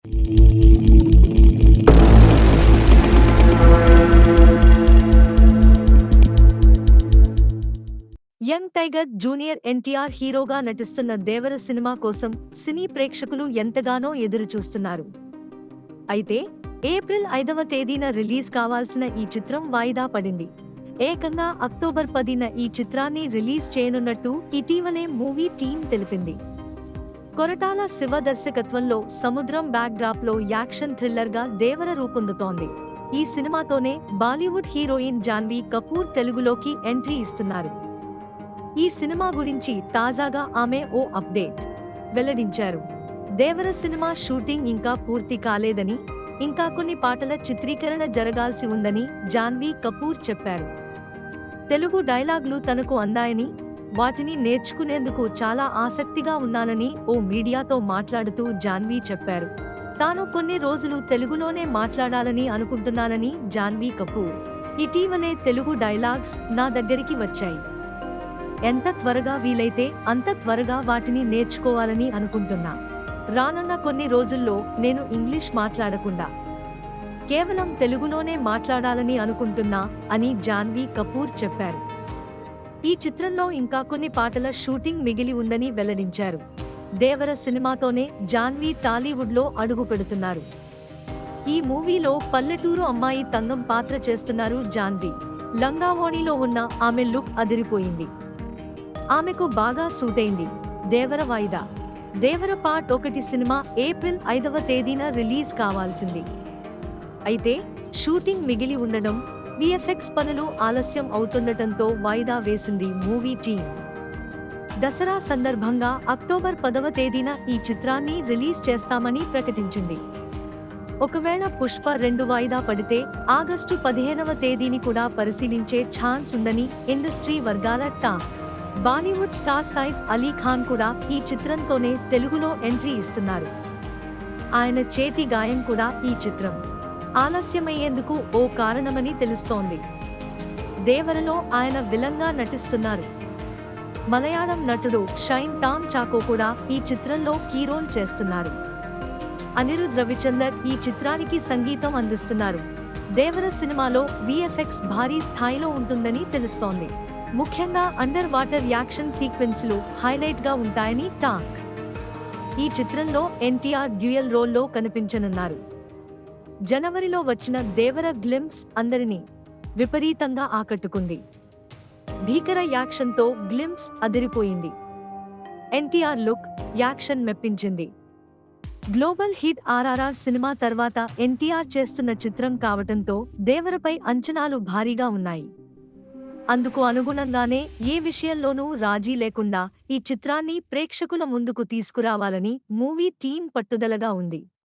Young tiger junior NTR హీరోగా నటిస్తున్న దేవర cinema కోసం సినీ ప్రేక్షకులు ఎంతగానో ఎదురుచూస్తున్నారు. అయితే ఏప్రిల్ 5వ తేదీన రిలీజ్ కావాల్సిన ఈ చిత్రం వాయిదా పడింది. ఏకంగా అక్టోబర్ 10న ఈ చిత్రాన్ని రిలీజ్ చేయనున్నట్టు ఇటీవలే మూవీ టీం తెలిపింది. కొరటాల శివ దర్శకత్వంలో సముద్రం బ్యాక్ డ్రాప్ లో యాక్షన్ థ్రిల్లర్ గా దేవర రూపొందుతోంది. ఈ సినిమాతోనే బాలీవుడ్ హీరోయిన్ జాన్వీ కపూర్ తెలుగులోకి ఎంట్రీ ఇస్తున్నారు. ఈ సినిమా గురించి తాజాగా ఆమె ఓ అప్డేట్ వెల్లడించారు. దేవర సినిమా షూటింగ్ ఇంకా పూర్తి కాలేదని, ఇంకా కొన్ని పాటల చిత్రీకరణ జరగాల్సి ఉందని జాన్వీ కపూర్ చెప్పారు. తెలుగు డైలాగులు తనకు అందాయని, వాటిని నేర్చుకునేందుకు చాలా ఆసక్తిగా ఉన్నానని ఓ మీడియాతో మాట్లాడుతూ జాన్వీ చెప్పారు. తాను కొన్ని రోజులు తెలుగులోనే మాట్లాడాలని అనుకుంటున్నానని జాన్వీ కపూర్. ఇటీవలే తెలుగు డైలాగ్స్ నా దగ్గరికి వచ్చాయి. ఎంత త్వరగా వీలైతే అంత త్వరగా వాటిని నేర్చుకోవాలని అనుకుంటున్నా. రానున్న కొన్ని రోజుల్లో నేను ఇంగ్లీష్ మాట్లాడకుండా కేవలం తెలుగులోనే మాట్లాడాలని అనుకుంటున్నా అని జాన్వీ కపూర్ చెప్పారు. ఈ చిత్రంలో ఇంకా కొన్ని పాటల షూటింగ్ మిగిలి ఉందని వెల్లడించారు. దేవర సినిమాతోనే జాన్వీ టాలీవుడ్ లో అడుగు పెడుతున్నారు. ఈ మూవీలో పల్లెటూరు అమ్మాయి తంగం పాత్ర చేస్తున్నారు జాన్వీ. లంగావోణిలో ఉన్న ఆమె లుక్ అదిరిపోయింది. ఆమెకు బాగా సూటైంది. దేవర వాయిదా. దేవర పార్ట్ 1 సినిమా ఏప్రిల్ 5వ తేదీన రిలీజ్ కావాల్సింది. అయితే షూటింగ్ మిగిలి ఉండడం, విఎఫ్ఎక్స్ పనులు ఆలస్యం అవుతుండటంతో వాయిదా వేసింది మూవీ టీం. దసరా సందర్భంగా అక్టోబర్ 10వ తేదీన ఈ చిత్రాన్ని రిలీజ్ చేస్తామని ప్రకటించింది. ఒకవేళ పుష్ప 2 వాయిదా పడితే ఆగస్టు 15వ తేదీని కూడా పరిశీలించే ఛాన్స్ ఉందని ఇండస్ట్రీ వర్గాల టాక్. బాలీవుడ్ స్టార్ సైఫ్ అలీ ఖాన్ కూడా ఈ చిత్రంతోనే తెలుగులో ఎంట్రీ ఇస్తున్నారు. ఆయన చేతి గాయం కూడా ఈ చిత్రం ఆలస్యమయ్యేందుకు ఓ కారణమని తెలుస్తోంది. దేవరలో ఆయన విలన్గా నటిస్తున్నారు. మలయాళం నటుడు షైన్ టామ్ చాకో కూడా ఈ చిత్రంలో కీ రోల్ చేస్తున్నారు. అనిరుద్ రవిచందర్ ఈ చిత్రానికి సంగీతం అందిస్తున్నారు. దేవర సినిమాలో విఎఫ్ఎక్స్ భారీ స్థాయిలో ఉంటుందని తెలుస్తోంది. ముఖ్యంగా అండర్ వాటర్ యాక్షన్ సీక్వెన్స్లు హైలైట్ గా ఉంటాయని టాక్. ఈ చిత్రంలో ఎన్టీఆర్ డ్యూయల్ రోల్లో కనిపించనున్నారు. జనవరిలో వచ్చిన దేవర గ్లింప్స్ అందరినీ విపరీతంగా ఆకట్టుకుంది. భీకర యాక్షన్తో గ్లింప్స్ అదిరిపోయింది. ఎన్టీఆర్ లుక్, యాక్షన్ మెప్పించింది. గ్లోబల్ హిట్ ఆర్ఆర్ఆర్ సినిమా తర్వాత ఎన్టీఆర్ చేస్తున్న చిత్రం కావటంతో దేవరపై అంచనాలు భారీగా ఉన్నాయి. అందుకు అనుగుణంగానే ఏ విషయంలోనూ రాజీ లేకుండా ఈ చిత్రాన్ని ప్రేక్షకుల ముందుకు తీసుకురావాలని మూవీ టీం పట్టుదలగా ఉంది.